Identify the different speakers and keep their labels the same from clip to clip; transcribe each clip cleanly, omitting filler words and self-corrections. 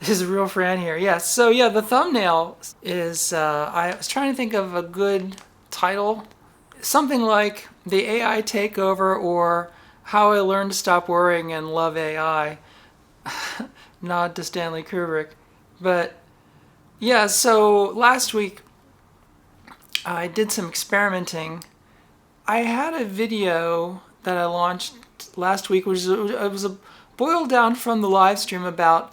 Speaker 1: His real friend here. Yes. So yeah, the thumbnail is. I was trying to think of a good title, something like "The AI Takeover" or "How I Learned to Stop Worrying and Love AI." Nod to Stanley Kubrick. But yeah, so last week I did some experimenting. I had a video that I launched last week, which was a boiled down from the live stream about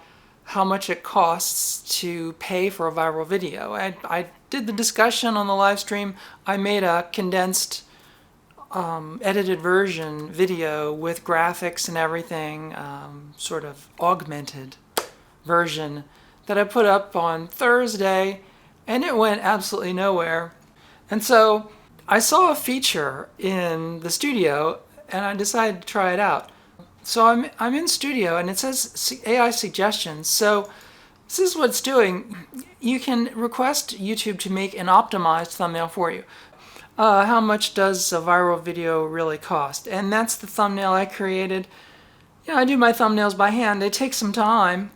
Speaker 1: how much it costs to pay for a viral video. I did the discussion on the live stream. I made a condensed edited version video with graphics and everything, sort of augmented version that I put up on Thursday, and it went absolutely nowhere. And so I saw a feature in the studio and I decided to try it out. So I'm in studio and it says AI suggestions. So this is what it's doing. You can request YouTube to make an optimized thumbnail for you. How much does a viral video really cost? And that's the thumbnail I created. I do my thumbnails by hand. They take some time.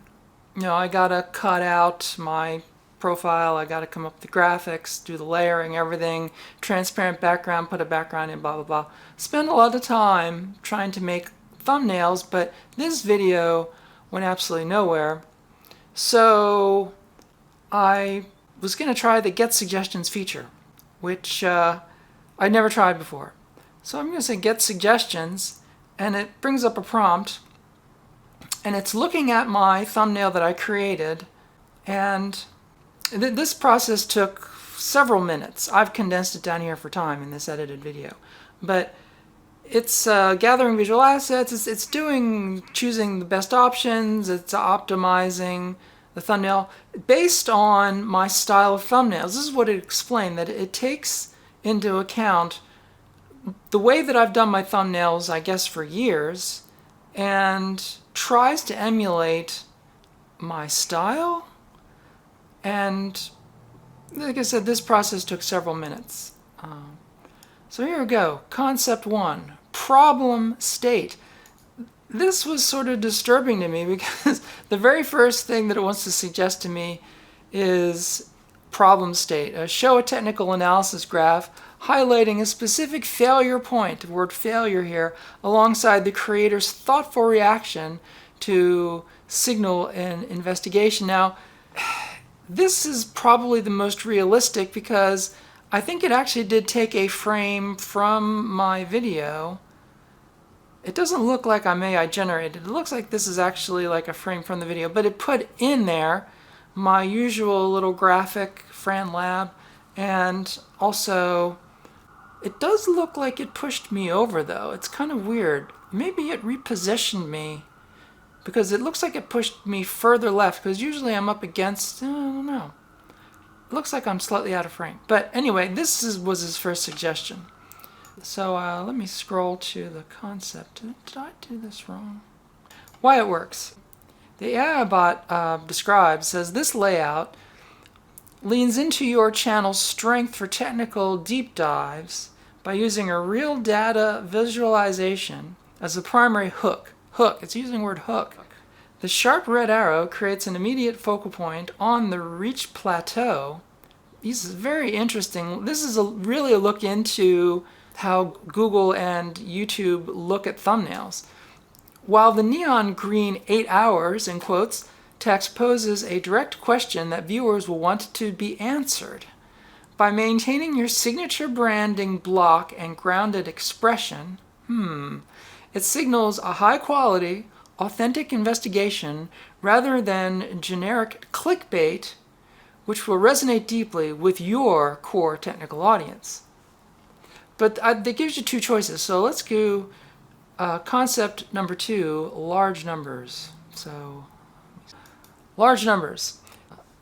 Speaker 1: I gotta cut out my profile, I gotta come up with the graphics, do the layering, everything, transparent background, put a background in, blah, blah, blah. Spend a lot of time trying to make thumbnails, but this video went absolutely nowhere. So I was gonna try the Get Suggestions feature, which I'd never tried before. So I'm gonna say Get Suggestions, and it brings up a prompt, and it's looking at my thumbnail that I created, and this process took several minutes. I've condensed it down here for time in this edited video, but it's gathering visual assets, it's choosing the best options, it's optimizing the thumbnail based on my style of thumbnails. This is what it explained, that it takes into account the way that I've done my thumbnails, I guess, for years, and tries to emulate my style. And like I said, this process took several minutes. So here we go. Concept 1, problem state. This was sort of disturbing to me because the very first thing that it wants to suggest to me is problem state. Show a technical analysis graph highlighting a specific failure point, the word failure here, alongside the creator's thoughtful reaction to signal an investigation. Now, this is probably the most realistic because I think it actually did take a frame from my video. It doesn't look like I'm AI generated. It looks like this is actually like a frame from the video, but it put in there my usual little graphic, FranLab, and also it does look like it pushed me over though. It's kind of weird. Maybe it repositioned me because it looks like it pushed me further left, because usually I'm up against, I don't know. It looks like I'm slightly out of frame. But anyway, this was his first suggestion. So let me scroll to the concept. Did I do this wrong? Why it works. The AI bot says this layout leans into your channel's strength for technical deep dives by using a real data visualization as the primary hook. It's using the word hook. The sharp red arrow creates an immediate focal point on the reach plateau. This is very interesting. This is really a look into how Google and YouTube look at thumbnails. While the neon green 8 hours, in quotes, text poses a direct question that viewers will want to be answered. By maintaining your signature branding block and grounded expression, it signals a high-quality, authentic investigation rather than generic clickbait, which will resonate deeply with your core technical audience. But that gives you two choices. So let's go concept number 2, large numbers. So, large numbers.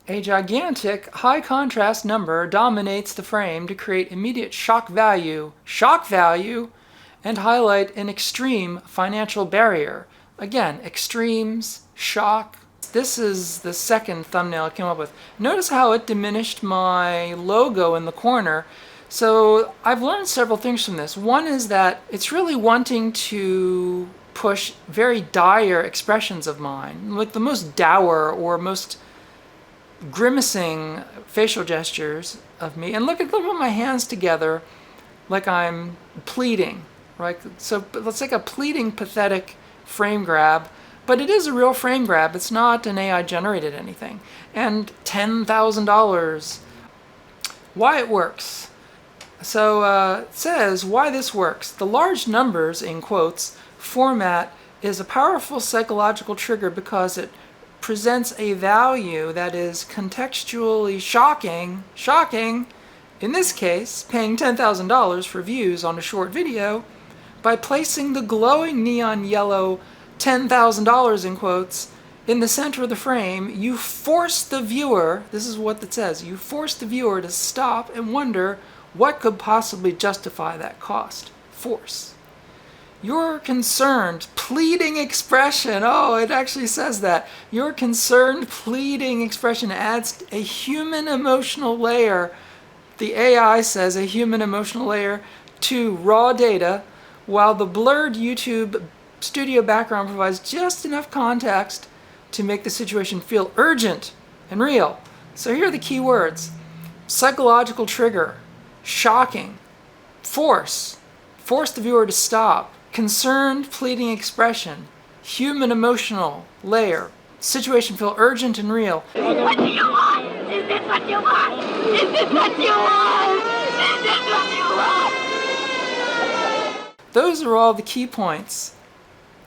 Speaker 1: A gigantic, high-contrast number dominates the frame to create immediate shock value, and highlight an extreme financial barrier. Again, extremes, shock. This is the second thumbnail I came up with. Notice how it diminished my logo in the corner. So I've learned several things from this. One is that it's really wanting to push very dire expressions of mine, like the most dour or most grimacing facial gestures of me, and look at my hands together like I'm pleading, right? So let's take a pleading, pathetic frame grab, but it is a real frame grab. It's not an AI generated anything. And $10,000. Why it works. So it says why this works. The large numbers, in quotes, format is a powerful psychological trigger because it presents a value that is contextually shocking, in this case, paying $10,000 for views on a short video. By placing the glowing neon yellow $10,000 in quotes in the center of the frame, you force the viewer, this is what it says, you force the viewer to stop and wonder what could possibly justify that cost. Force. Your concerned, pleading expression, oh, it actually says that. Your concerned, pleading expression adds a human emotional layer. The AI says a human emotional layer to raw data, while the blurred YouTube studio background provides just enough context to make the situation feel urgent and real. So here are the key words. Psychological trigger, shocking, force the viewer to stop, concerned, pleading expression, human emotional layer, situation feel urgent and real.
Speaker 2: What do you want? Is this what you want? Is this what you want? Is this what you want?
Speaker 1: Those are all the key points.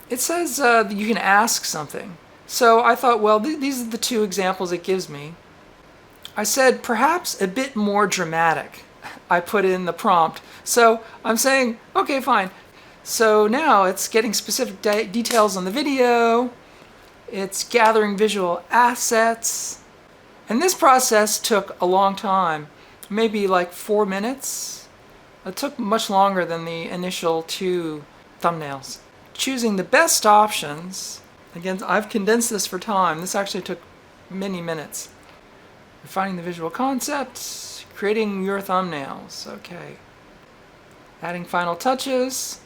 Speaker 1: It says that you can ask something. So I thought, well, these are the two examples it gives me. I said, perhaps a bit more dramatic. I put in the prompt. So I'm saying, okay, fine. So now it's getting specific details on the video. It's gathering visual assets. And this process took a long time, maybe like 4 minutes. It took much longer than the initial 2 thumbnails. Choosing the best options. Again, I've condensed this for time. This actually took many minutes. Refining the visual concept, creating your thumbnails. Okay. Adding final touches.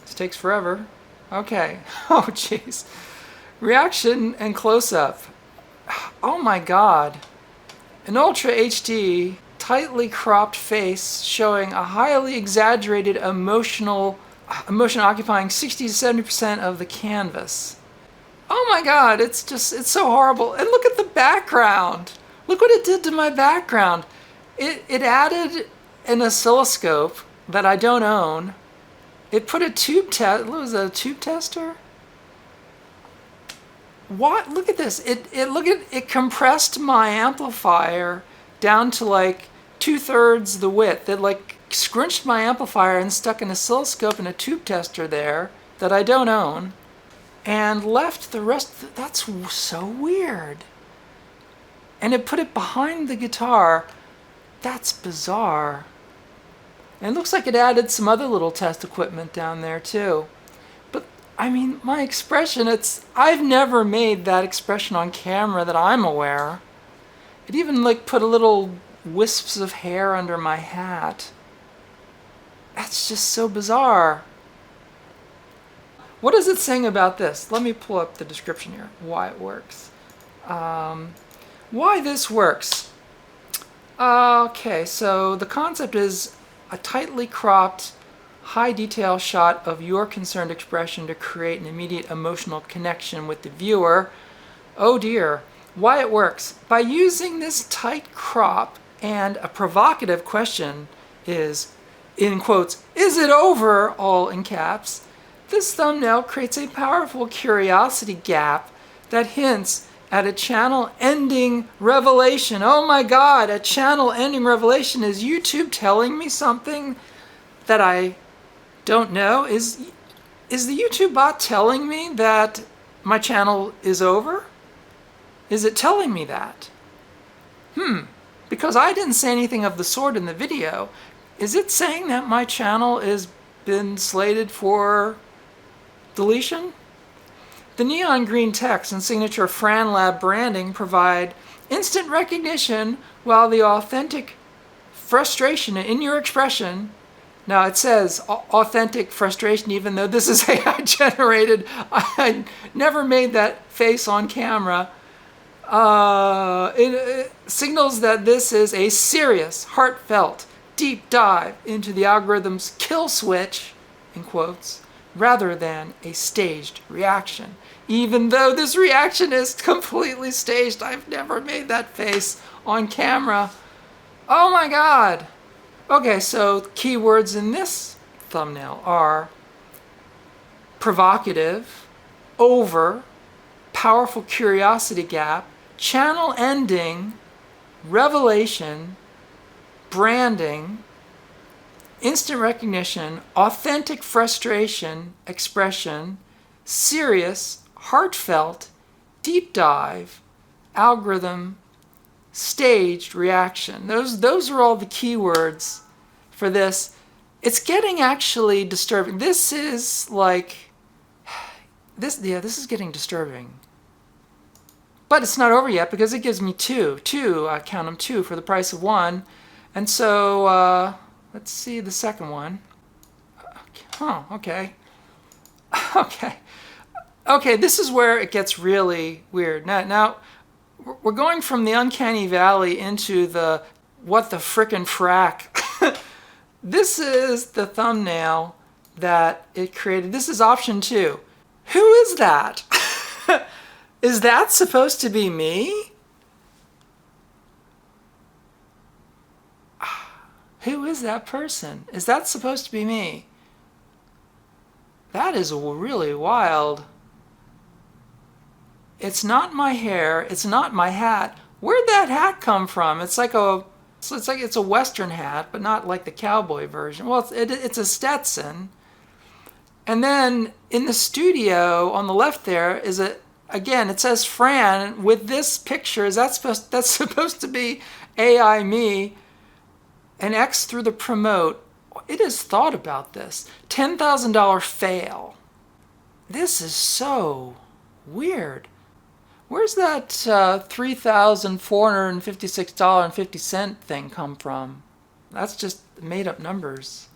Speaker 1: This takes forever. Okay. Oh, jeez. Reaction and close-up. Oh my God. An Ultra HD, tightly cropped face showing a highly exaggerated emotion occupying 60 to 70% of the canvas. Oh my God, it's so horrible. And look at the background. Look what it did to my background. It added an oscilloscope that I don't own. It put a tube test, what was it, a tube tester? What? Look at this. It compressed my amplifier down to like 2/3 the width. It like scrunched my amplifier and stuck an oscilloscope and a tube tester there that I don't own, and left the rest. That's so weird. And it put it behind the guitar. That's bizarre. And it looks like it added some other little test equipment down there too. But I mean, my expression, I've never made that expression on camera that I'm aware. It even like put a little wisps of hair under my hat. That's just so bizarre. What is it saying about this? Let me pull up the description here. Why it works. Why this works. Okay, so the concept is a tightly cropped, high detail shot of your concerned expression to create an immediate emotional connection with the viewer. Oh dear. Why it works. By using this tight crop and a provocative question is, in quotes, is it over, all in caps, this thumbnail creates a powerful curiosity gap that hints at a channel-ending revelation. Oh my God, a channel-ending revelation. Is YouTube telling me something that I don't know? Is the YouTube bot telling me that my channel is over? Is it telling me that? Because I didn't say anything of the sort in the video. Is it saying that my channel has been slated for deletion? The neon green text and signature FranLab branding provide instant recognition, while the authentic frustration in your expression Now it says authentic frustration, even though this is AI generated. I never made that face on camera. It signals that this is a serious, heartfelt, deep dive into the algorithm's kill switch, in quotes, rather than a staged reaction. Even though this reaction is completely staged, I've never made that face on camera. Oh my God. Okay, so keywords in this thumbnail are provocative, over, powerful curiosity gap, channel ending, revelation, branding, instant recognition, authentic frustration, expression, serious, heartfelt, deep dive, algorithm, staged reaction. Those are all the keywords for this. It's getting actually disturbing. This is like this is getting disturbing. But it's not over yet because it gives me two, I count them two for the price of one. And so let's see the second one. Okay. Okay, this is where it gets really weird. Now we're going from the uncanny valley into the what the frickin' frack. This is the thumbnail that it created. This is option 2. Who is that? Is that supposed to be me? Who is that person? Is that supposed to be me? That is really wild. It's not my hair. It's not my hat. Where'd that hat come from? It's like it's a Western hat, but not like the cowboy version. Well, it's a Stetson. And then in the studio on the left there is again, it says Fran with this picture. That's supposed to be AI me. An X through the promote. It has thought about this. $10,000 fail. This is so weird. Where's that $3,456.50 thing come from? That's just made up numbers.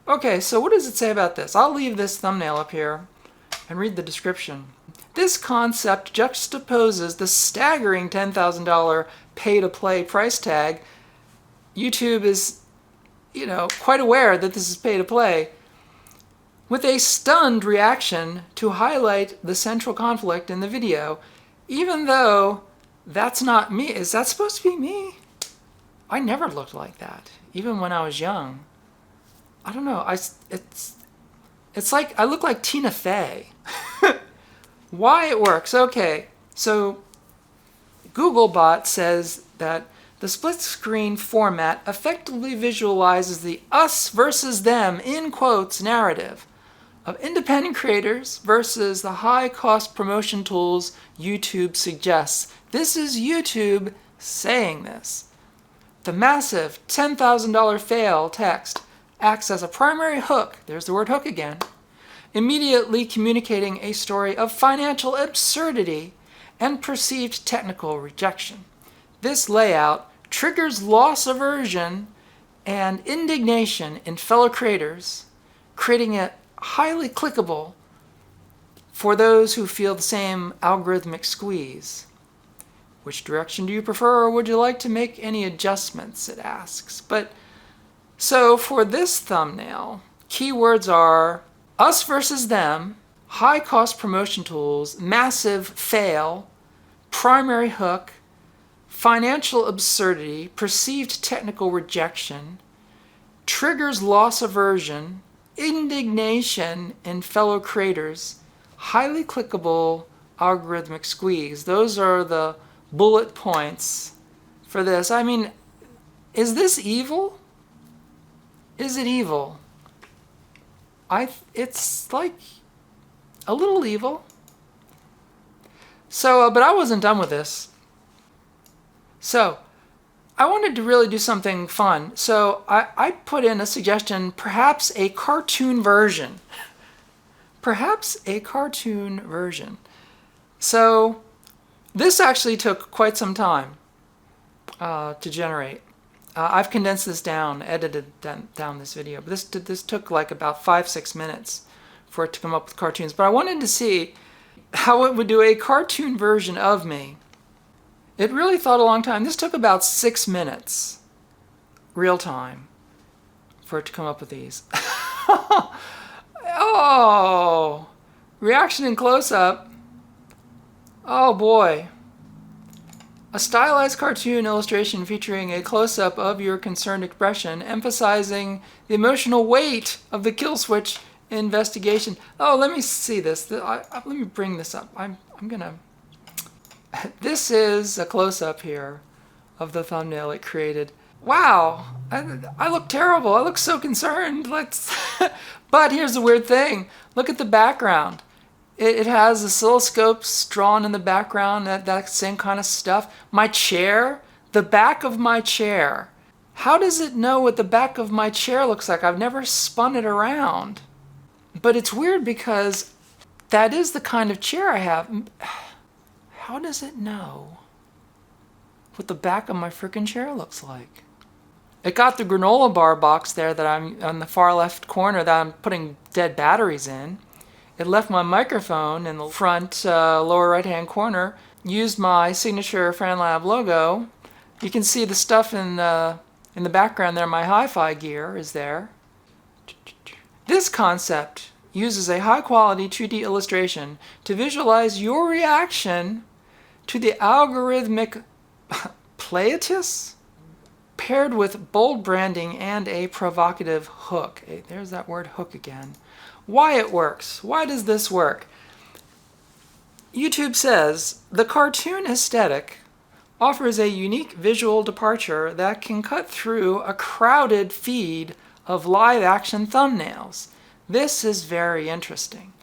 Speaker 1: Okay, so what does it say about this? I'll leave this thumbnail up here and read the description. This concept juxtaposes the staggering $10,000 pay-to-play price tag. YouTube is, quite aware that this is pay-to-play, with a stunned reaction to highlight the central conflict in the video, even though that's not me. Is that supposed to be me? I never looked like that, even when I was young. I don't know. It's like I look like Tina Fey. Why it works? Okay, so Googlebot says that the split screen format effectively visualizes the us versus them, in quotes, narrative of independent creators versus the high-cost promotion tools YouTube suggests. This is YouTube saying this. The massive $10,000 fail text acts as a primary hook, there's the word hook again, immediately communicating a story of financial absurdity and perceived technical rejection. This layout triggers loss aversion and indignation in fellow creators, creating it highly clickable for those who feel the same algorithmic squeeze. Which direction do you prefer, or would you like to make any adjustments, it asks. But so for this thumbnail, keywords are us versus them, high cost promotion tools, massive fail, primary hook, financial absurdity, perceived technical rejection, triggers loss aversion, indignation in fellow creators, highly clickable algorithmic squeeze. Those are the bullet points for this. I mean, is this evil? Is it evil? It's like a little evil. So, but I wasn't done with this. So, I wanted to really do something fun. So, I put in a suggestion, perhaps a cartoon version. Perhaps a cartoon version. So, this actually took quite some time to generate. I've condensed this down, edited down this video, but this took like about 5-6 minutes for it to come up with cartoons. But I wanted to see how it would do a cartoon version of me. It really thought a long time. This took about 6 minutes, real time, for it to come up with these. Oh, reaction in close-up. Oh boy. A stylized cartoon illustration featuring a close-up of your concerned expression, emphasizing the emotional weight of the kill switch investigation. Oh, let me see this. Let me bring this up. I'm gonna. This is a close-up here of the thumbnail it created. Wow, I look terrible. I look so concerned. But here's the weird thing. Look at the background. It has oscilloscopes drawn in the background, that same kind of stuff. My chair, the back of my chair. How does it know what the back of my chair looks like? I've never spun it around. But it's weird because that is the kind of chair I have. How does it know what the back of my freaking chair looks like? It got the granola bar box there that I'm on the far left corner that I'm putting dead batteries in. It left my microphone in the front lower right-hand corner, used my signature FranLab logo. You can see the stuff in the background there. My hi-fi gear is there. This concept uses a high-quality 2D illustration to visualize your reaction to the algorithmic plagiatus paired with bold branding and a provocative hook. There's that word hook again. Why it works. Why does this work? YouTube says the cartoon aesthetic offers a unique visual departure that can cut through a crowded feed of live-action thumbnails. This is very interesting.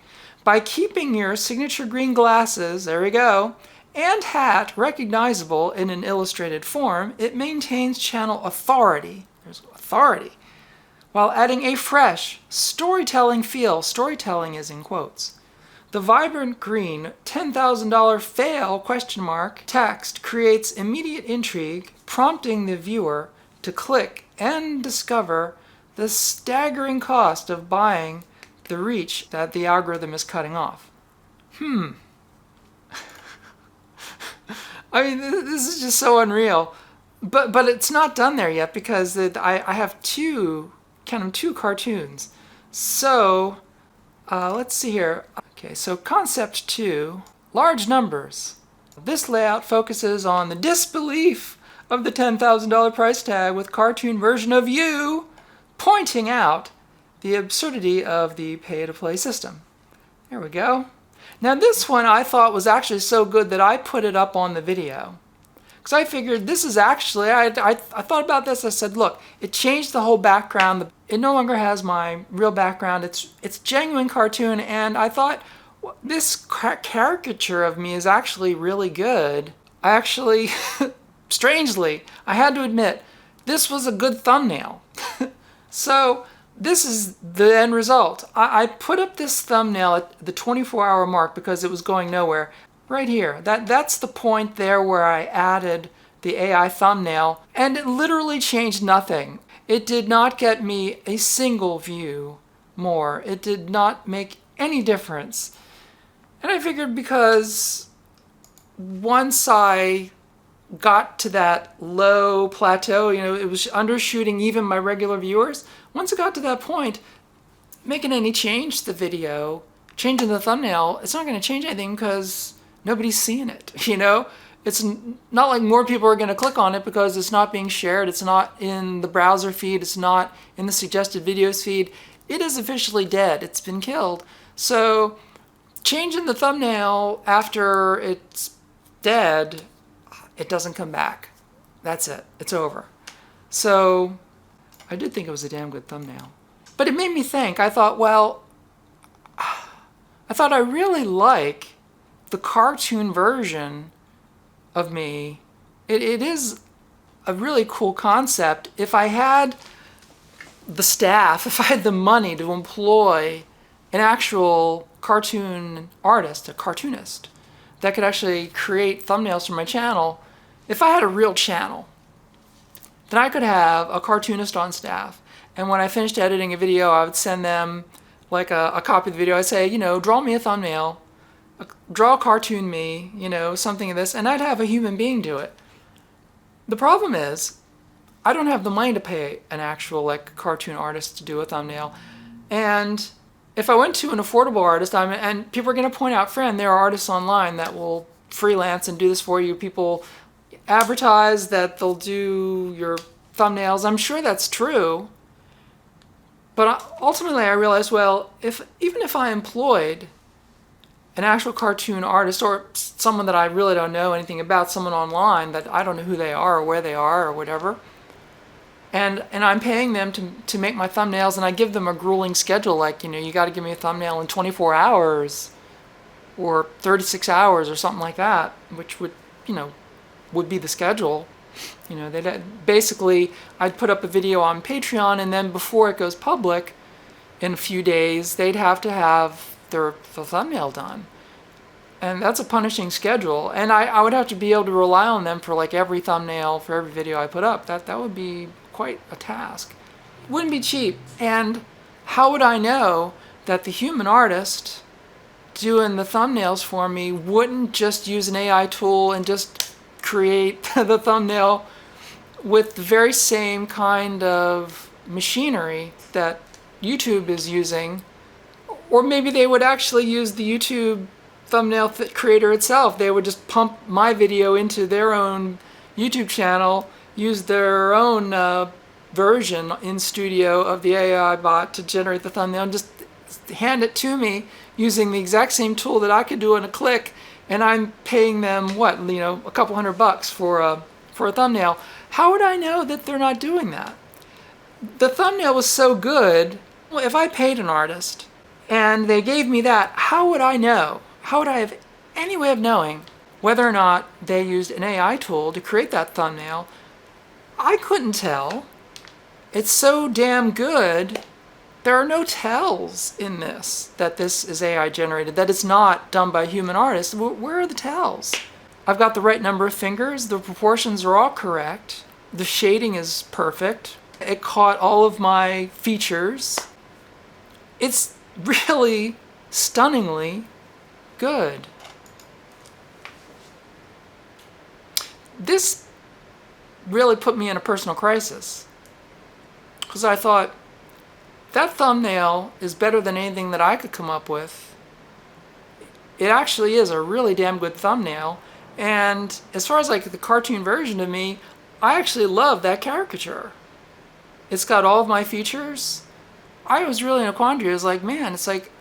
Speaker 1: By keeping your signature green glasses, there we go, and hat recognizable in an illustrated form, it maintains channel authority. There's authority. While adding a fresh, storytelling feel. Storytelling is in quotes. The vibrant green $10,000 fail ? Text creates immediate intrigue, prompting the viewer to click and discover the staggering cost of buying the reach that the algorithm is cutting off. I mean, this is just so unreal. But it's not done there yet because I have two cartoons. So, let's see here. Okay, so concept 2, large numbers. This layout focuses on the disbelief of the $10,000 price tag with cartoon version of you pointing out the absurdity of the pay-to-play system. There we go. Now this one I thought was actually so good that I put it up on the video. Because I figured this is actually, I thought about this, I said, look, it changed the whole background. It no longer has my real background. It's genuine cartoon, and I thought, this caricature of me is actually really good. I actually, strangely, I had to admit, this was a good thumbnail. So this is the end result. I put up this thumbnail at the 24-hour mark because it was going nowhere. Right here. That's the point there where I added the AI thumbnail, and it literally changed nothing. It did not get me a single view more. It did not make any difference. And I figured because once I got to that low plateau, it was undershooting even my regular viewers. Once it got to that point, making any change to the video, changing the thumbnail, it's not going to change anything because nobody's seeing it, It's not like more people are going to click on it because it's not being shared. It's not in the browser feed. It's not in the suggested videos feed. It is officially dead. It's been killed. So changing the thumbnail after it's dead, it doesn't come back. That's it. It's over. So I did think it was a damn good thumbnail. But it made me think. I thought, I really like the cartoon version of me. It is a really cool concept. If I had the staff, if I had the money to employ an actual cartoon artist, a cartoonist, that could actually create thumbnails for my channel, if I had a real channel, then I could have a cartoonist on staff. And when I finished editing a video, I would send them like a copy of the video. I'd say, draw me a thumbnail, draw a cartoon me, something of this, and I'd have a human being do it. The problem is, I don't have the money to pay an actual like cartoon artist to do a thumbnail. And if I went to an affordable artist, and people are going to point out, friend, there are artists online that will freelance and do this for you. People advertise that they'll do your thumbnails. I'm sure that's true. But ultimately I realized, well, even if I employed an actual cartoon artist or someone that I really don't know anything about, someone online that I don't know who they are or where they are or whatever, and I'm paying them to make my thumbnails, and I give them a grueling schedule, like, you got to give me a thumbnail in 24 hours or 36 hours or something like that, which would be the schedule. Basically, I'd put up a video on Patreon, and then before it goes public in a few days, they'd have to have the thumbnail done. And that's a punishing schedule. And I would have to be able to rely on them for like every thumbnail, for every video I put up. That would be quite a task. It wouldn't be cheap. And how would I know that the human artist doing the thumbnails for me wouldn't just use an AI tool and just create the thumbnail with the very same kind of machinery that YouTube is using? Or maybe they would actually use the YouTube thumbnail creator itself. They would just pump my video into their own YouTube channel, use their own version in studio of the AI bot to generate the thumbnail, and just hand it to me using the exact same tool that I could do in a click. And I'm paying them a couple $100 for a thumbnail. How would I know that they're not doing that? The thumbnail was so good. Well, if I paid an artist and they gave me that, how would I know? How would I have any way of knowing whether or not they used an AI tool to create that thumbnail? I couldn't tell. It's so damn good. There are no tells in this that this is AI generated, that it's not done by human artists. Where are the tells? I've got the right number of fingers. The proportions are all correct. The shading is perfect. It caught all of my features. It's really stunningly good. This really put me in a personal crisis, because I thought, that thumbnail is better than anything that I could come up with. It actually is a really damn good thumbnail. And as far as like the cartoon version of me, I actually love that caricature. It's got all of my features. I was really in a quandary. I was like, man, it's like,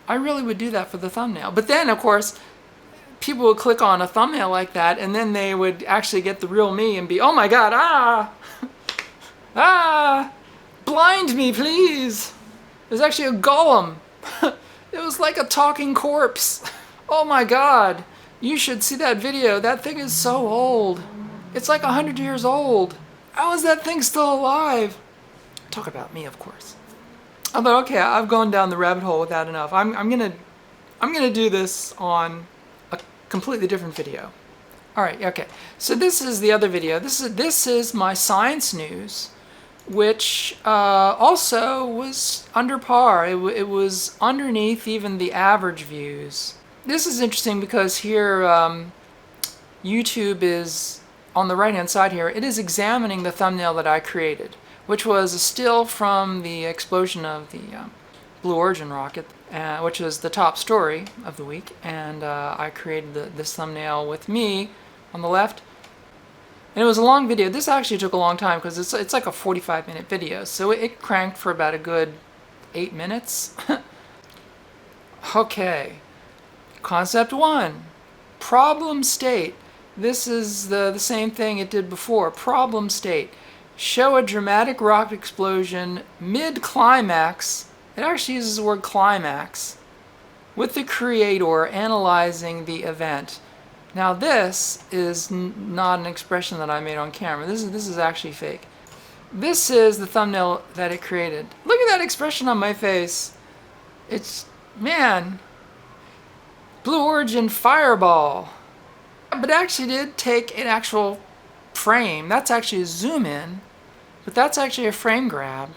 Speaker 1: I really would do that for the thumbnail. But then, of course, people would click on a thumbnail like that, and then they would actually get the real me and be, oh my God, blind me, please. It was actually a golem. It was like a talking corpse. Oh my God. You should see that video. That thing is so old. It's like 100 years old. How is that thing still alive? Talk about me, of course. I thought, okay, I've gone down the rabbit hole with that enough. I'm gonna do this on a completely different video. All right, okay. So this is the other video. This is my science news, which also was under par. It was underneath even the average views. This is interesting because here YouTube is, on the right hand side here, it is examining the thumbnail that I created, which was a still from the explosion of the Blue Origin rocket, which was the top story of the week. And I created this thumbnail with me on the left. And it was a long video. This actually took a long time because it's like a 45-minute video. So it cranked for about a good 8 minutes. Okay. Concept 1. Problem state. This is the same thing it did before. Problem state. Show a dramatic rocket explosion mid-climax. It actually uses the word climax. With the creator analyzing the event. Now this is not an expression that I made on camera. This is actually fake. This is the thumbnail that it created. Look at that expression on my face. It's, man, Blue Origin fireball. But it actually did take an actual frame. That's actually a zoom in, but that's actually a frame grab.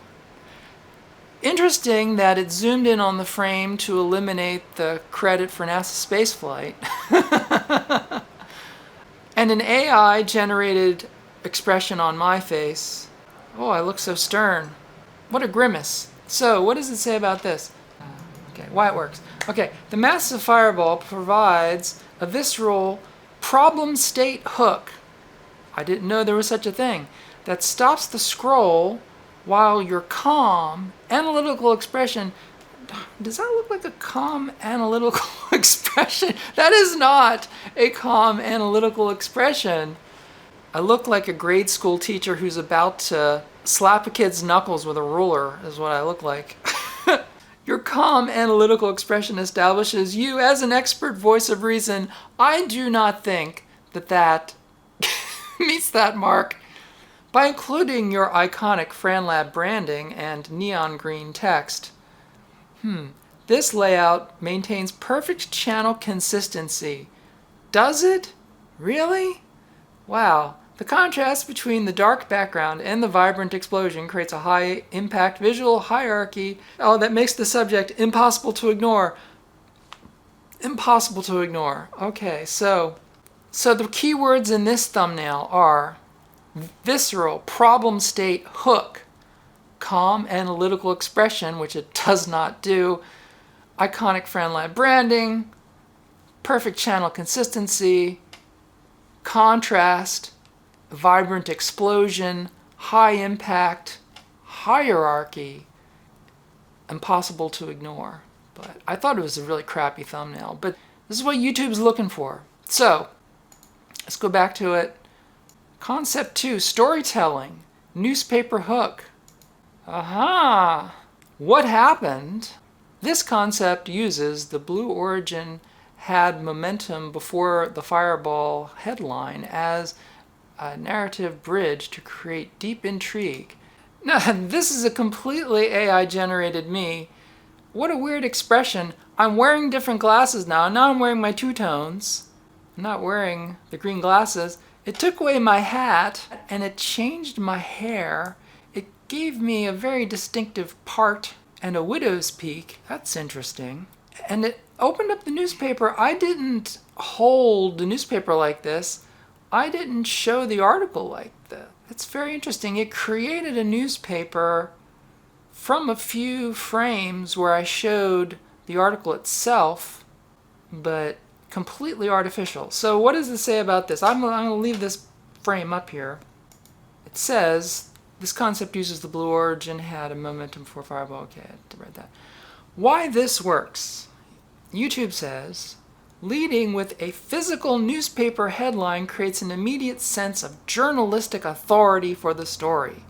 Speaker 1: Interesting that it zoomed in on the frame to eliminate the credit for NASA spaceflight. And an AI generated expression on my face. Oh, I look so stern. What a grimace. So, what does it say about this? Okay, why it works. Okay, the massive fireball provides a visceral problem state hook. I didn't know there was such a thing. That stops the scroll while your calm, analytical expression. Does that look like a calm, analytical expression? That is not a calm, analytical expression. I look like a grade school teacher who's about to slap a kid's knuckles with a ruler, is what I look like. Your calm, analytical expression establishes you as an expert voice of reason. I do not think that meets that mark. By including your iconic FranLab branding and neon green text, this layout maintains perfect channel consistency. Does it? Really? Wow. The contrast between the dark background and the vibrant explosion creates a high-impact visual hierarchy that makes the subject impossible to ignore. Impossible to ignore. Okay, so the keywords in this thumbnail are visceral, problem state, hook, calm, analytical expression, which it does not do, iconic FranLab branding, perfect channel consistency, contrast, vibrant explosion, high impact, hierarchy, impossible to ignore. But I thought it was a really crappy thumbnail, but this is what YouTube's looking for. So, let's go back to it. Concept 2, storytelling, newspaper hook. Aha! What happened? This concept uses the Blue Origin had momentum before the fireball headline as a narrative bridge to create deep intrigue. Now, this is a completely AI-generated me. What a weird expression. I'm wearing different glasses now. Now I'm wearing my two-tones. I'm not wearing the green glasses. It took away my hat, and it changed my hair. It gave me a very distinctive part and a widow's peak. That's interesting. And it opened up the newspaper. I didn't hold the newspaper like this. I didn't show the article like this. It's very interesting. It created a newspaper from a few frames where I showed the article itself, but completely artificial. So what does it say about this? I'm going to leave this frame up here. It says, this concept uses the Blue Origin had a momentum for fireball. Okay, I read that. Why this works. YouTube says, leading with a physical newspaper headline creates an immediate sense of journalistic authority for the story.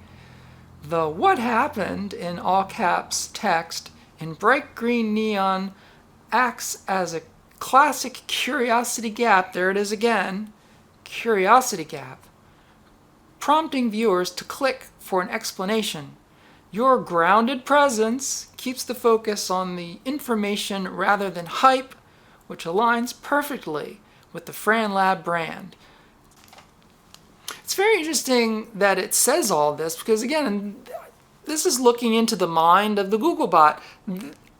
Speaker 1: The what happened in all caps text in bright green neon acts as a classic curiosity gap. There it is again. Curiosity gap. Prompting viewers to click for an explanation. Your grounded presence keeps the focus on the information rather than hype, which aligns perfectly with the FranLab brand. It's very interesting that it says all this because, again, this is looking into the mind of the Googlebot.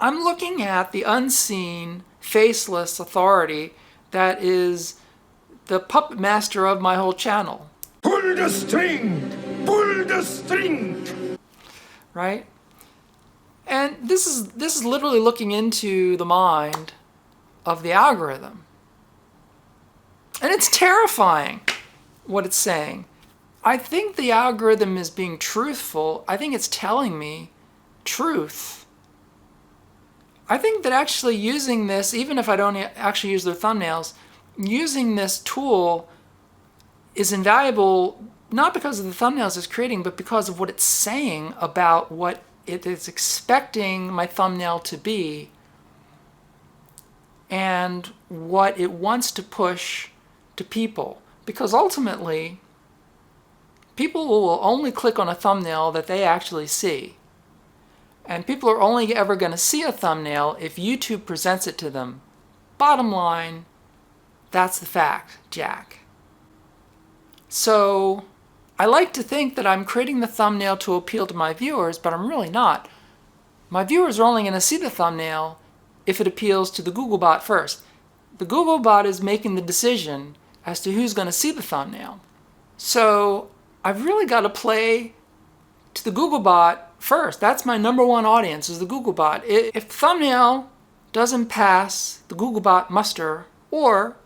Speaker 1: I'm looking at the unseen, faceless authority that is the puppet master of my whole channel.
Speaker 3: Pull the string! Pull the string!
Speaker 1: Right? And this is literally looking into the mind of the algorithm. And it's terrifying what it's saying. I think the algorithm is being truthful. I think it's telling me truth. I think that actually using this, even if I don't actually use their thumbnails, using this tool is invaluable not because of the thumbnails it's creating, but because of what it's saying about what it is expecting my thumbnail to be and what it wants to push to people. Because ultimately, people will only click on a thumbnail that they actually see. And people are only ever going to see a thumbnail if YouTube presents it to them. Bottom line, that's the fact, Jack. So I like to think that I'm creating the thumbnail to appeal to my viewers, but I'm really not. My viewers are only going to see the thumbnail if it appeals to the Googlebot first. The Googlebot is making the decision as to who's going to see the thumbnail. So I've really got to play to the Googlebot first. That's my number one audience, is the Googlebot. If the thumbnail doesn't pass the Googlebot muster, or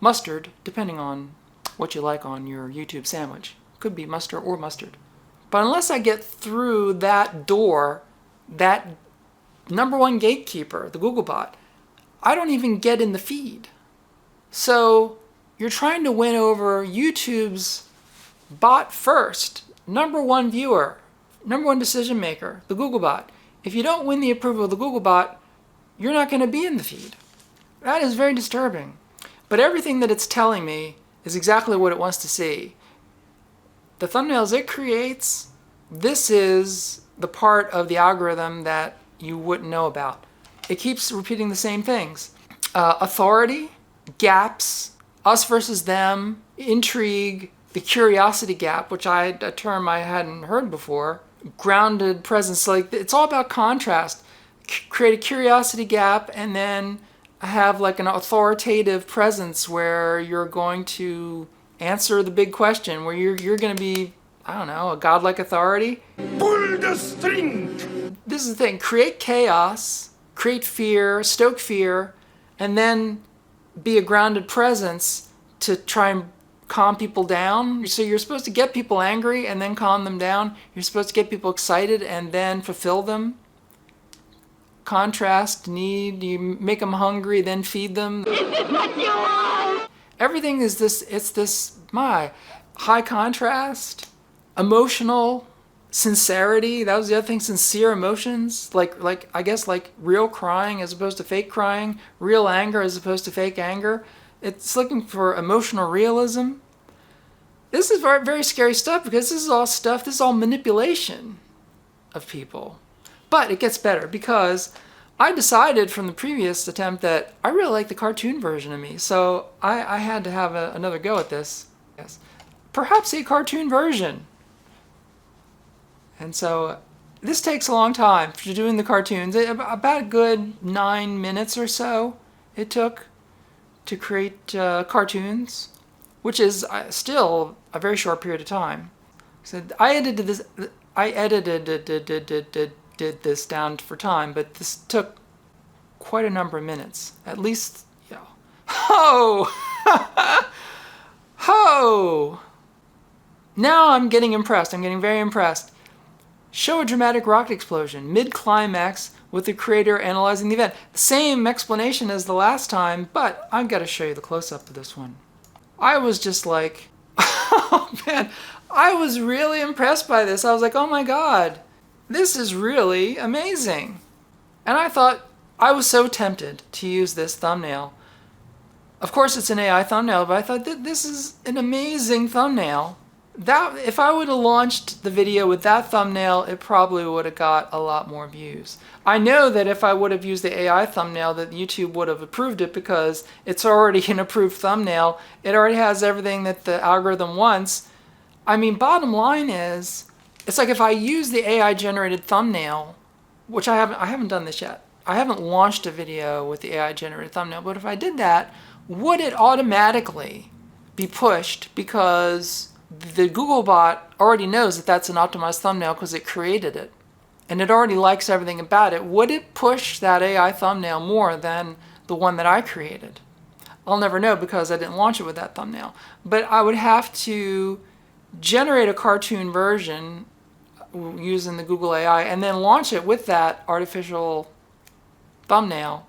Speaker 1: mustard, depending on what you like on your YouTube sandwich. Could be mustard or mustard. But unless I get through that door, that number one gatekeeper, the Googlebot, I don't even get in the feed. So you're trying to win over YouTube's bot first, number one viewer, number one decision maker, the Googlebot. If you don't win the approval of the Googlebot, you're not going to be in the feed. That is very disturbing. But everything that it's telling me is exactly what it wants to see. The thumbnails it creates, this is the part of the algorithm that you wouldn't know about. It keeps repeating the same things. Authority, gaps, us versus them, intrigue, the curiosity gap, which a term I hadn't heard before, grounded presence, like it's all about contrast. Create a curiosity gap and then have like an authoritative presence where you're going to answer the big question, where you're going to be, I don't know, a godlike authority.
Speaker 3: Pull the string!
Speaker 1: This is the thing. Create chaos, create fear, stoke fear, and then be a grounded presence to try and calm people down. So you're supposed to get people angry and then calm them down. You're supposed to get people excited and then fulfill them. Contrast, need, you make them hungry, then feed them.
Speaker 2: Is this what you want?
Speaker 1: Everything is this, it's this, high contrast, emotional sincerity. That was the other thing, sincere emotions. Like I guess like real crying as opposed to fake crying, real anger as opposed to fake anger. It's looking for emotional realism. This is very, very scary stuff because this is all manipulation of people. But it gets better because I decided from the previous attempt that I really like the cartoon version of me. So I had to have another go at this. Yes. Perhaps a cartoon version. And so this takes a long time for doing the cartoons. About a good 9 minutes or so it took to create cartoons, which is still a very short period of time. So I edited did this down for time, but this took quite a number of minutes. At least, yeah. Ho! Ho! Now I'm getting impressed. I'm getting very impressed. Show a dramatic rocket explosion, mid-climax, with the creator analyzing the event. Same explanation as the last time, but I've got to show you the close-up of this one. I was just like, oh man, I was really impressed by this. I was like, oh my god. This is really amazing. And I thought, I was so tempted to use this thumbnail. Of course it's an AI thumbnail, but I thought that this is an amazing thumbnail. That if I would have launched the video with that thumbnail, it probably would have got a lot more views. I know that if I would have used the AI thumbnail, that YouTube would have approved it because it's already an approved thumbnail. It already has everything that the algorithm wants. I mean, bottom line is, it's like if I use the AI generated thumbnail, which I haven't done this yet. I haven't launched a video with the AI generated thumbnail, but if I did that, would it automatically be pushed because the Googlebot already knows that that's an optimized thumbnail because it created it and it already likes everything about it? Would it push that AI thumbnail more than the one that I created? I'll never know because I didn't launch it with that thumbnail. But I would have to generate a cartoon version using the Google AI and then launch it with that artificial thumbnail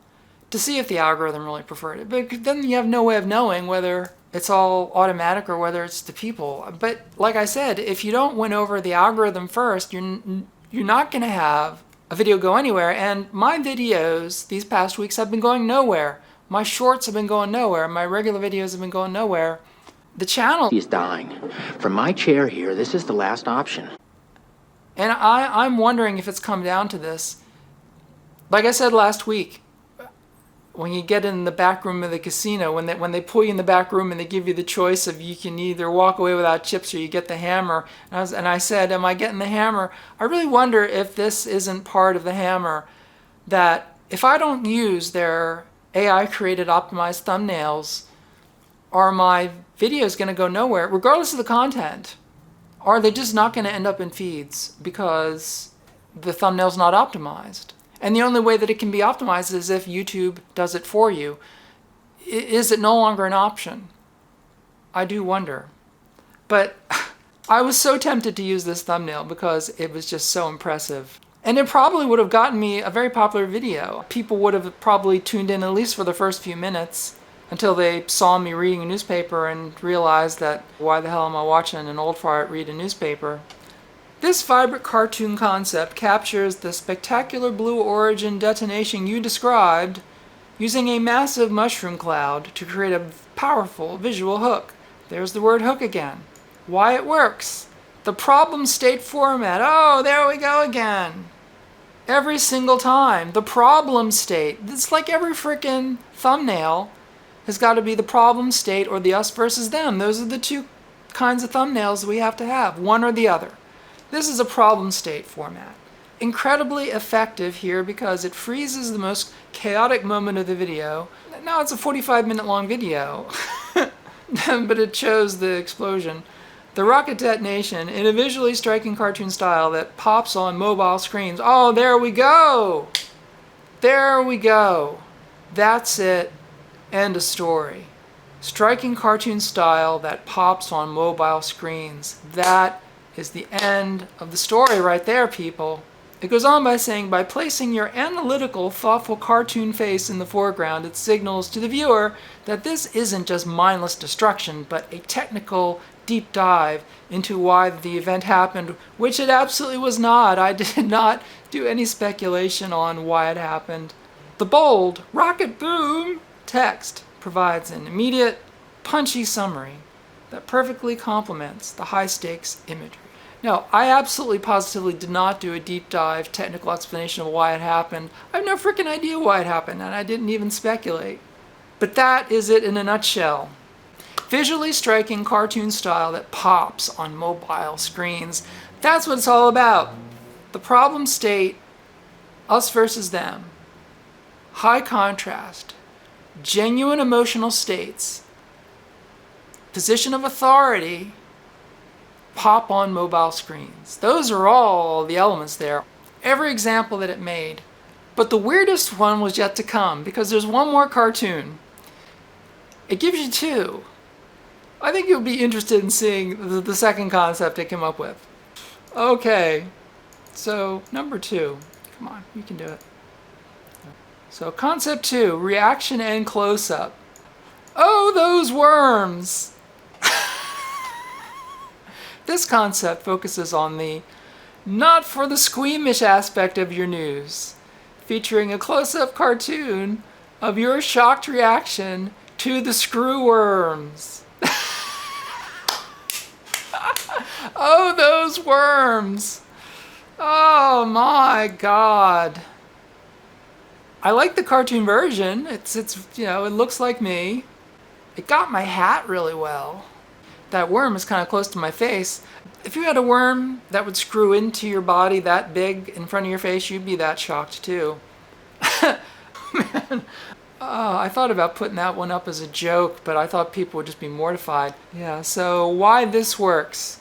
Speaker 1: to see if the algorithm really preferred it. But then you have no way of knowing whether it's all automatic or whether it's the people. But like I said, if you don't win over the algorithm first, you're not going to have a video go anywhere. And my videos these past weeks have been going nowhere. My shorts have been going nowhere. My regular videos have been going nowhere. The channel
Speaker 4: is dying. From my chair here, this is the last option.
Speaker 1: And I'm wondering if it's come down to this. Like I said last week, when you get in the back room of the casino, when they pull you in the back room and they give you the choice of you can either walk away without chips or you get the hammer. And I said, am I getting the hammer? I really wonder if this isn't part of the hammer, that if I don't use their AI-created optimized thumbnails, are my videos going to go nowhere, regardless of the content? Are they just not going to end up in feeds because the thumbnail's not optimized? And the only way that it can be optimized is if YouTube does it for you. Is it no longer an option? I do wonder. But I was so tempted to use this thumbnail because it was just so impressive. And it probably would have gotten me a very popular video. People would have probably tuned in at least for the first few minutes until they saw me reading a newspaper and realized that why the hell am I watching an old fart read a newspaper? This vibrant cartoon concept captures the spectacular blue origin detonation you described using a massive mushroom cloud to create a powerful visual hook. There's the word hook again. Why it works. The problem state format. Oh, there we go again. Every single time. The problem state. It's like every freaking thumbnail has got to be the problem state or the us versus them. Those are the two kinds of thumbnails we have to have, one or the other. This is a problem state format. Incredibly effective here because it freezes the most chaotic moment of the video. Now it's a 45-minute long video, but it shows the explosion. The rocket detonation in a visually striking cartoon style that pops on mobile screens. Oh, there we go! There we go. That's it. End of story. Striking cartoon style that pops on mobile screens. That is the end of the story right there, people. It goes on by saying, by placing your analytical, thoughtful cartoon face in the foreground, it signals to the viewer that this isn't just mindless destruction, but a technical deep dive into why the event happened, which it absolutely was not. I did not do any speculation on why it happened. The bold, rocket boom text provides an immediate, punchy summary that perfectly complements the high-stakes imagery. Now, I absolutely positively did not do a deep dive technical explanation of why it happened. I have no freaking idea why it happened, and I didn't even speculate. But that is it in a nutshell. Visually striking cartoon style that pops on mobile screens. That's what it's all about. The problem state, us versus them. High contrast. Genuine emotional states. Position of authority. Pop on mobile screens. Those are all the elements there. Every example that it made. But the weirdest one was yet to come, because there's one more cartoon. It gives you two. I think you'll be interested in seeing the second concept it came up with. Okay, so number 2. Come on, you can do it. So concept 2, reaction and close-up. Oh, those worms! This concept focuses on the not for the squeamish aspect of your news, featuring a close-up cartoon of your shocked reaction to the screw worms. Oh, those worms! Oh my God! I like the cartoon version. It's you know, it looks like me. It got my hat really well. That worm is kind of close to my face. If you had a worm that would screw into your body that big in front of your face, you'd be that shocked too. Man. I thought about putting that one up as a joke, but I thought people would just be mortified. Yeah, so why this works.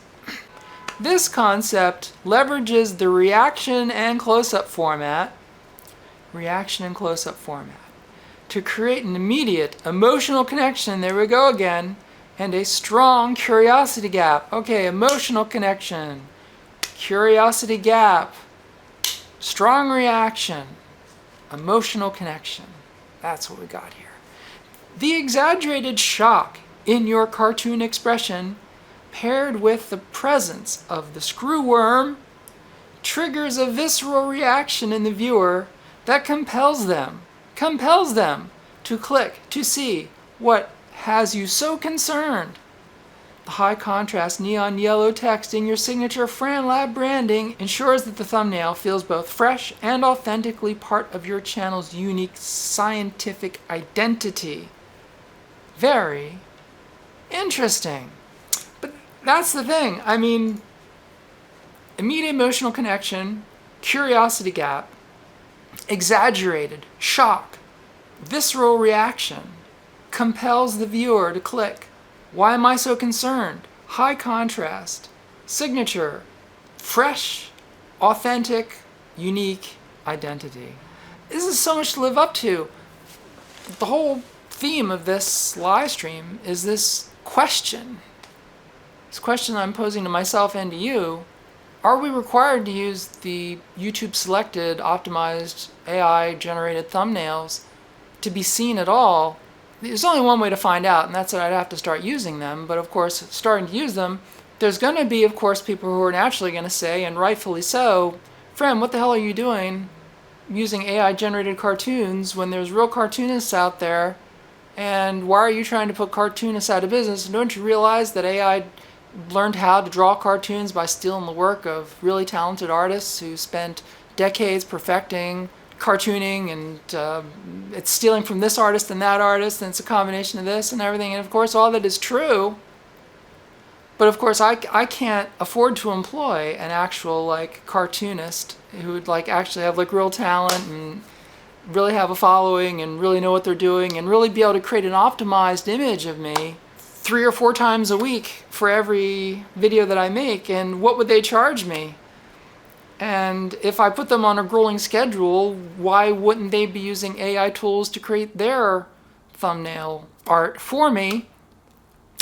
Speaker 1: This concept leverages the reaction and close-up format, to create an immediate emotional connection, there we go again, and a strong curiosity gap. Okay, emotional connection, curiosity gap, strong reaction, emotional connection. That's what we got here. The exaggerated shock in your cartoon expression, paired with the presence of the screw worm, triggers a visceral reaction in the viewer that compels them to click to see what has you so concerned. The high contrast neon yellow text in your signature FranLab branding ensures that the thumbnail feels both fresh and authentically part of your channel's unique scientific identity. Very interesting. But that's the thing. I mean, immediate emotional connection, curiosity gap, exaggerated shock, visceral reaction, compels the viewer to click. Why am I so concerned? High contrast, signature, fresh, authentic, unique identity. This is so much to live up to. The whole theme of this live stream is this question. This question I'm posing to myself and to you. Are we required to use the YouTube selected, optimized, AI generated thumbnails to be seen at all? There's only one way to find out, and that's that I'd have to start using them. But of course, starting to use them, there's going to be, of course, people who are naturally going to say, and rightfully so, "Friend, what the hell are you doing using AI generated cartoons when there's real cartoonists out there? And why are you trying to put cartoonists out of business? And don't you realize that AI learned how to draw cartoons by stealing the work of really talented artists who spent decades perfecting cartooning, and it's stealing from this artist and that artist, and it's a combination of this and everything." And of course, all that is true. But of course, I can't afford to employ an actual cartoonist who would actually have real talent and really have a following and really know what they're doing and really be able to create an optimized image of me 3 or 4 times a week for every video that I make. And what would they charge me? And if I put them on a grueling schedule, why wouldn't they be using AI tools to create their thumbnail art for me?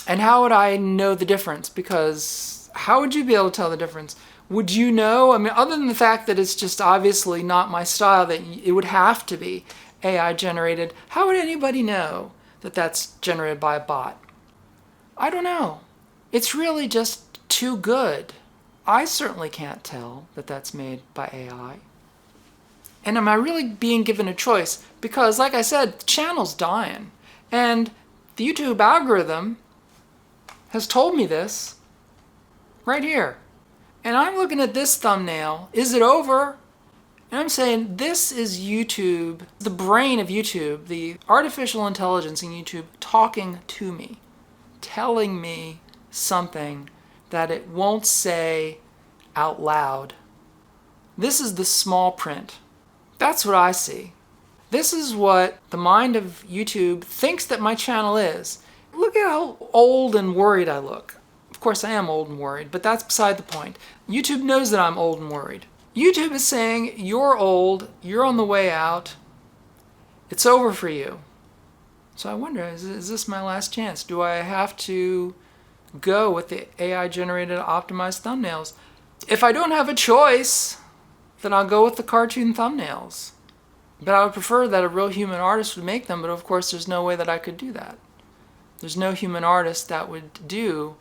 Speaker 1: And how would I know the difference? Because how would you be able to tell the difference? Would you know? I mean, other than the fact that it's just obviously not my style, that it would have to be AI generated, how would anybody know that that's generated by a bot? I don't know. It's really just too good. I certainly can't tell that that's made by AI. And am I really being given a choice? Because, like I said, the channel's dying. And the YouTube algorithm has told me this right here. And I'm looking at this thumbnail. Is it over? And I'm saying this is YouTube, the brain of YouTube, the artificial intelligence in YouTube talking to me, telling me something that it won't say out loud. This is the small print. That's what I see. This is what the mind of YouTube thinks that my channel is. Look at how old and worried I look. Of course I am old and worried, but that's beside the point. YouTube knows that I'm old and worried. YouTube is saying, you're old, you're on the way out, it's over for you. So I wonder, is this my last chance? Do I have to go with the AI generated optimized thumbnails? If I don't have a choice, then I'll go with the cartoon thumbnails. But I would prefer that a real human artist would make them, but of course there's no way that I could do that. There's no human artist that would do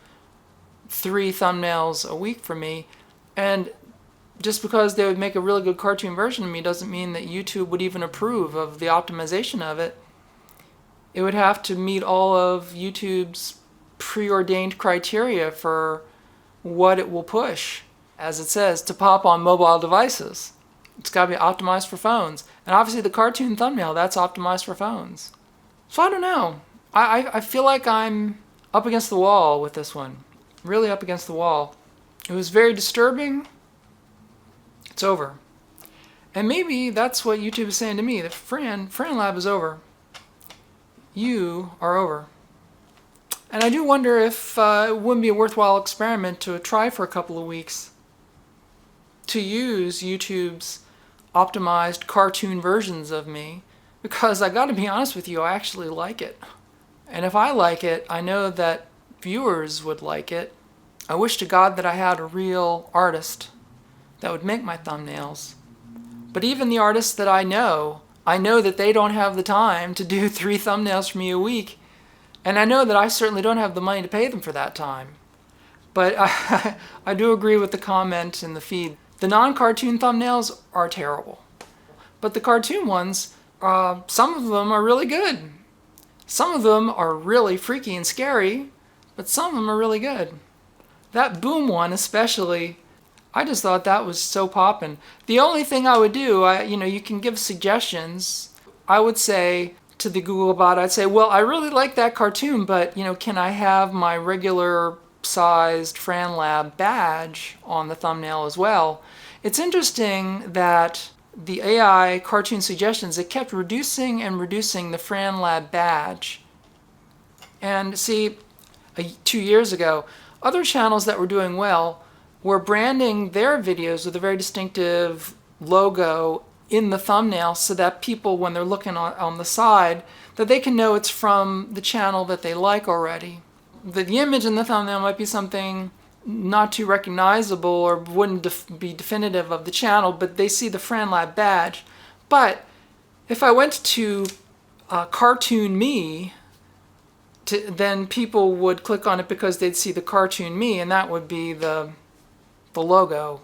Speaker 1: 3 thumbnails a week for me, and just because they would make a really good cartoon version of me doesn't mean that YouTube would even approve of the optimization of it. It would have to meet all of YouTube's preordained criteria for what it will push, as it says, to pop on mobile devices. It's got to be optimized for phones. And obviously the cartoon thumbnail, that's optimized for phones. So I don't know. I feel like I'm up against the wall with this one. Really up against the wall. It was very disturbing. It's over. And maybe that's what YouTube is saying to me, that FranLab is over. You are over. And I do wonder if it wouldn't be a worthwhile experiment to try for a couple of weeks to use YouTube's optimized cartoon versions of me, because I gotta be honest with you, I actually like it. And if I like it, I know that viewers would like it. I wish to God that I had a real artist that would make my thumbnails. But even the artists that I know that they don't have the time to do 3 thumbnails for me a week. And I know that I certainly don't have the money to pay them for that time. But I do agree with the comment in the feed. The non-cartoon thumbnails are terrible. But the cartoon ones, some of them are really good. Some of them are really freaky and scary, but some of them are really good. That Boom one especially, I just thought that was so poppin'. The only thing I would do, you can give suggestions. I would say to the Googlebot, I'd say, well, I really like that cartoon, but, can I have my regular sized FranLab badge on the thumbnail as well? It's interesting that the AI cartoon suggestions, it kept reducing and reducing the FranLab badge. And see, 2 years ago, other channels that were doing well were branding their videos with a very distinctive logo in the thumbnail so that people, when they're looking on the side, that they can know it's from the channel that they like already. The image in the thumbnail might be something not too recognizable or wouldn't be definitive of the channel, but they see the FranLab badge. But if I went to Cartoon Me, then people would click on it because they'd see the Cartoon Me, and that would be the logo,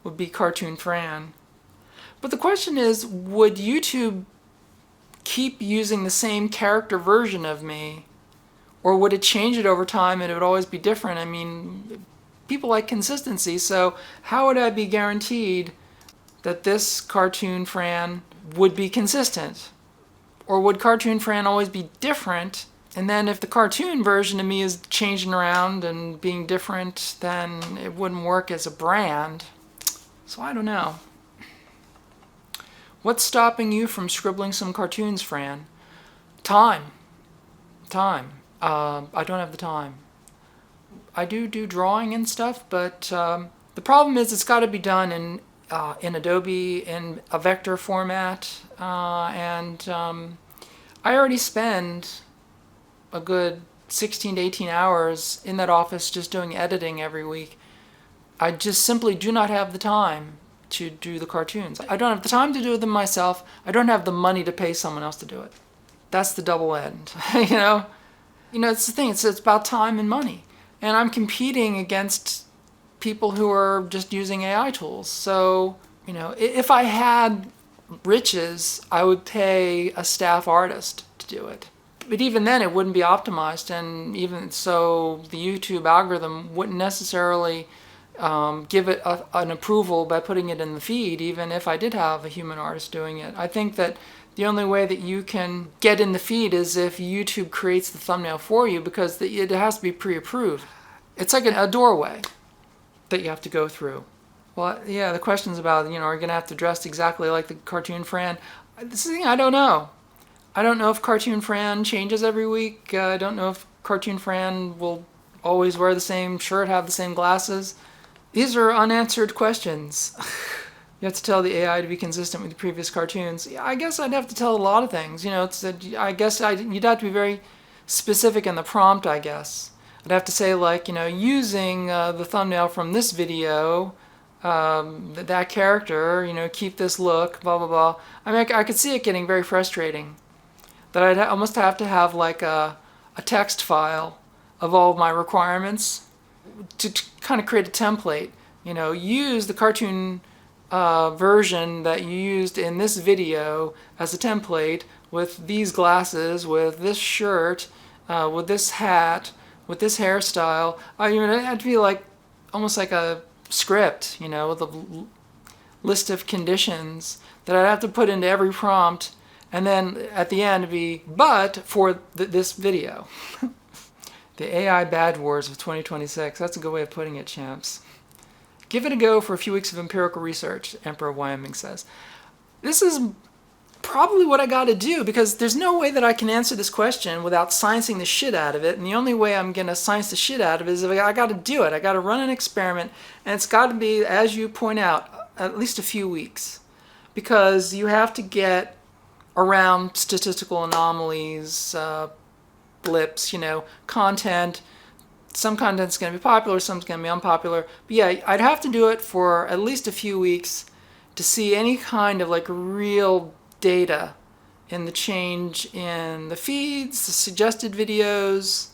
Speaker 1: would be Cartoon Fran. But the question is, would YouTube keep using the same character version of me, or would it change it over time and it would always be different? I mean, people like consistency, so how would I be guaranteed that this Cartoon Fran would be consistent? Or would Cartoon Fran always be different? And then if the cartoon version of me is changing around and being different, then it wouldn't work as a brand. So I don't know. What's stopping you from scribbling some cartoons, Fran? Time. I don't have the time. I do drawing and stuff, but the problem is it's got to be done in Adobe in a vector format, and I already spend a good 16 to 18 hours in that office just doing editing every week. I just simply do not have the time to do the cartoons. I don't have the time to do them myself. I don't have the money to pay someone else to do it. That's the double end, it's the thing, it's about time and money. And I'm competing against people who are just using AI tools. So, if I had riches, I would pay a staff artist to do it. But even then, it wouldn't be optimized, and even so, the YouTube algorithm wouldn't necessarily give it an approval by putting it in the feed, even if I did have a human artist doing it. I think that the only way that you can get in the feed is if YouTube creates the thumbnail for you, because it has to be pre-approved. It's like a doorway that you have to go through. Well, yeah, the question's about, are you going to have to dress exactly like the Cartoon Fran? This is the thing, I don't know. I don't know if Cartoon Fran changes every week. I don't know if Cartoon Fran will always wear the same shirt, have the same glasses. These are unanswered questions. You have to tell the AI to be consistent with the previous cartoons. I guess I'd have to tell a lot of things. You'd have to be very specific in the prompt, I guess. I'd have to say, using the thumbnail from this video, that character, keep this look, blah, blah, blah. I mean, I could see it getting very frustrating. That I'd almost have to have a text file of all of my requirements to kind of create a template. Use the cartoon version that you used in this video as a template with these glasses, with this shirt, with this hat, with this hairstyle. It had to be almost like a script, with a list of conditions that I'd have to put into every prompt, and then at the end it'd be, but for this video. The AI Bad Wars of 2026. That's a good way of putting it, champs. Give it a go for a few weeks of empirical research, Emperor of Wyoming says. This is probably what I got to do, because there's no way that I can answer this question without sciencing the shit out of it, and the only way I'm going to science the shit out of it is if I got to do it. I got to run an experiment, and it's got to be, as you point out, at least a few weeks, because you have to get around statistical anomalies, blips, content. Some content's going to be popular, some's going to be unpopular. But yeah, I'd have to do it for at least a few weeks to see any kind of real data in the change in the feeds, the suggested videos.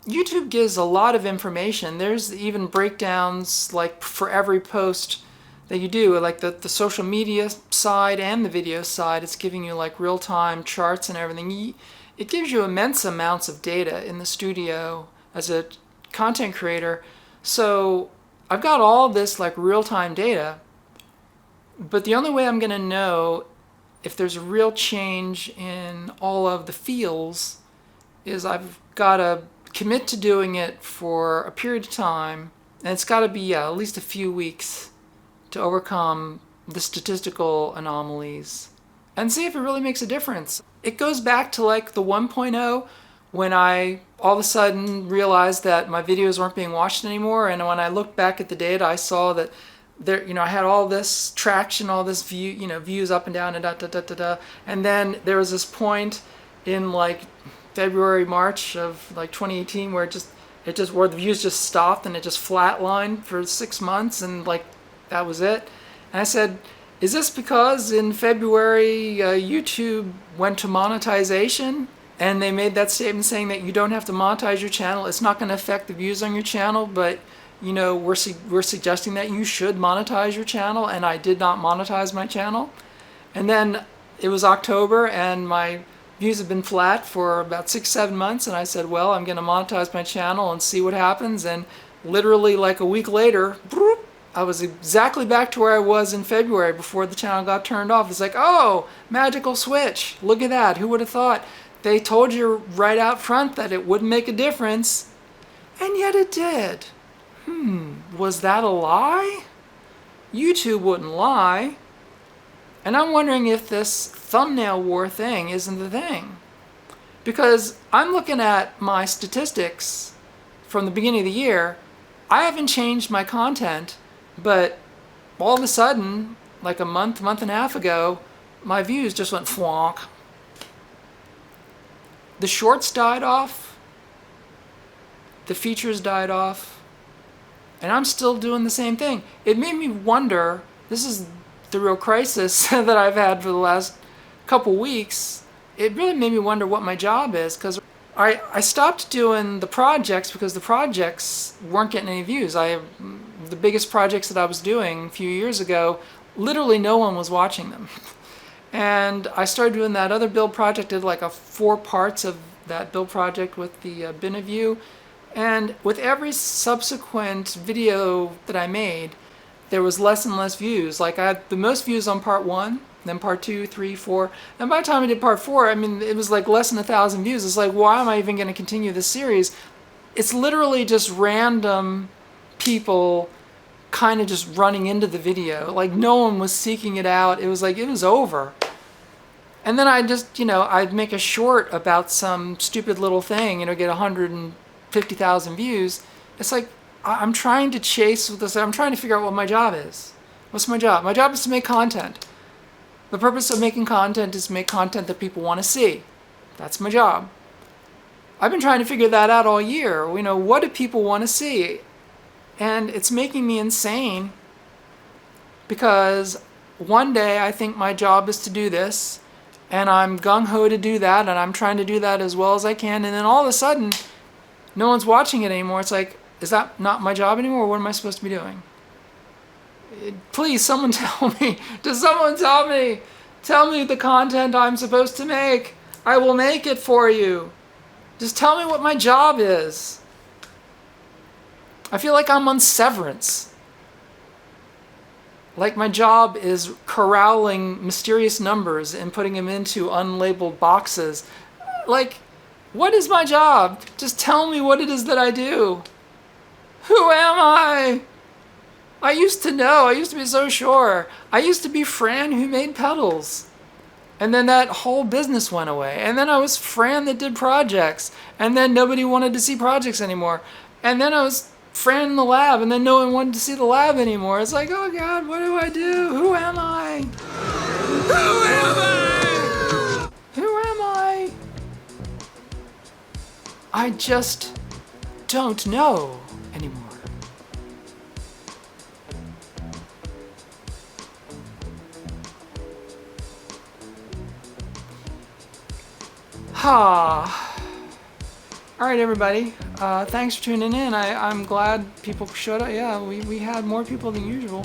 Speaker 1: YouTube gives a lot of information. There's even breakdowns for every post that you do, the social media side and the video side. It's giving you real-time charts and everything. it gives you immense amounts of data in the studio as a content creator. So I've got all this like real-time data, but the only way I'm going to know if there's a real change in all of the feels is I've got to commit to doing it for a period of time, and it's got to be at least a few weeks to overcome the statistical anomalies and see if it really makes a difference. It goes back to like the 1.0 when I all of a sudden realized that my videos weren't being watched anymore, and when I looked back at the data, I saw that there, I had all this traction, all this views up and down and and then there was this point in like February, March of like 2018 where where the views just stopped and it just flatlined for 6 months, and like that was it. And I said, is this because in February YouTube went to monetization and they made that statement saying that you don't have to monetize your channel, it's not going to affect the views on your channel, but we're suggesting that you should monetize your channel, and I did not monetize my channel. And then it was October and my views have been flat for about 6-7 months, and I said, well, I'm going to monetize my channel and see what happens. And literally like a week later, I was exactly back to where I was in February before the channel got turned off. It's like, oh, magical switch. Look at that. Who would have thought? They told you right out front that it wouldn't make a difference, and yet it did. Was that a lie? YouTube wouldn't lie. And I'm wondering if this thumbnail war thing isn't the thing. Because I'm looking at my statistics from the beginning of the year. I haven't changed my content, but all of a sudden, like a month and a half ago, my views just went flonk. The shorts died off. The features died off. And I'm still doing the same thing. It made me wonder, this is the real crisis that I've had for the last couple weeks. It really made me wonder what my job is, because I stopped doing the projects because the projects weren't getting any views. The biggest projects that I was doing a few years ago, literally no one was watching them. And I started doing that other build project, did like 4 parts of that build project with the BinaView. And with every subsequent video that I made, there was less and less views. Like I had the most views on part 1, then part 2, 3, 4. And by the time I did part 4, I mean, it was like less than 1,000 views. It's like, why am I even going to continue this series? It's literally just random people kind of just running into the video. Like no one was seeking it out. It was like, it was over. And then I just, I'd make a short about some stupid little thing, get 150,000 views. It's like, I'm trying to chase with this. I'm trying to figure out what my job is. What's my job? My job is to make content. The purpose of making content is to make content that people want to see. That's my job. I've been trying to figure that out all year. What do people want to see? And it's making me insane, because one day I think my job is to do this, and I'm gung-ho to do that, and I'm trying to do that as well as I can, and then all of a sudden no one's watching it anymore. It's like, is that not my job anymore? What am I supposed to be doing? Please, someone tell me. Does someone tell me? Tell me the content I'm supposed to make. I will make it for you. Just tell me what my job is. I feel like I'm on severance. Like my job is corralling mysterious numbers and putting them into unlabeled boxes. Like, what is my job? Just tell me what it is that I do. Who am I? I used to know. I used to be so sure. I used to be Fran who made pedals. And then that whole business went away. And then I was Fran that did projects. And then nobody wanted to see projects anymore. And then I was Fran in the lab. And then no one wanted to see the lab anymore. It's like, oh God, what do I do? Who am I? Who am I? Who am I? I just don't know anymore. Ha. All right, everybody. Thanks for tuning in. I'm glad people showed up. Yeah, we had more people than usual.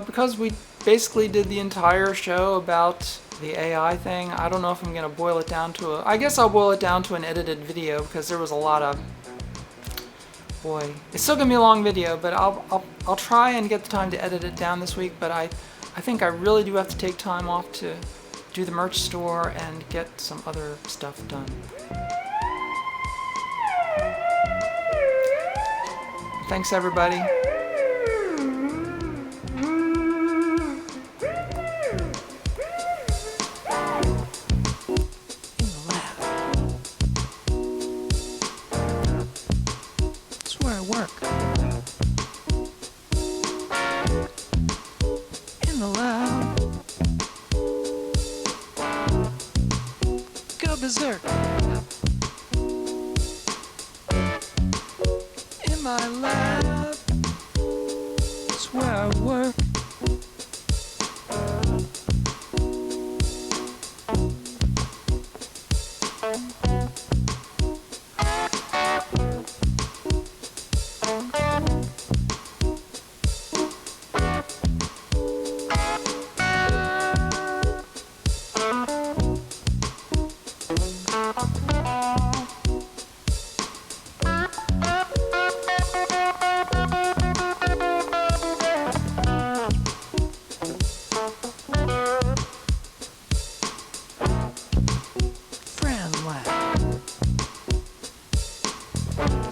Speaker 1: Because we basically did the entire show about the AI thing. I don't know if I'm going to boil it down to I guess I'll boil it down to an edited video because there was a lot of, boy, it's still going to be a long video, but I'll try and get the time to edit it down this week, but I think I really do have to take time off to do the merch store and get some other stuff done. Thanks, everybody. Berserk. In my lab, it's where I work.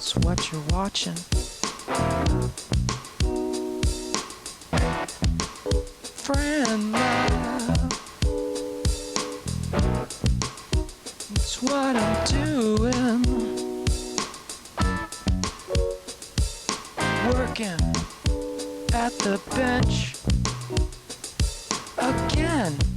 Speaker 1: That's what you're watching. Friend love. That's what I'm doing. Working at the bench again.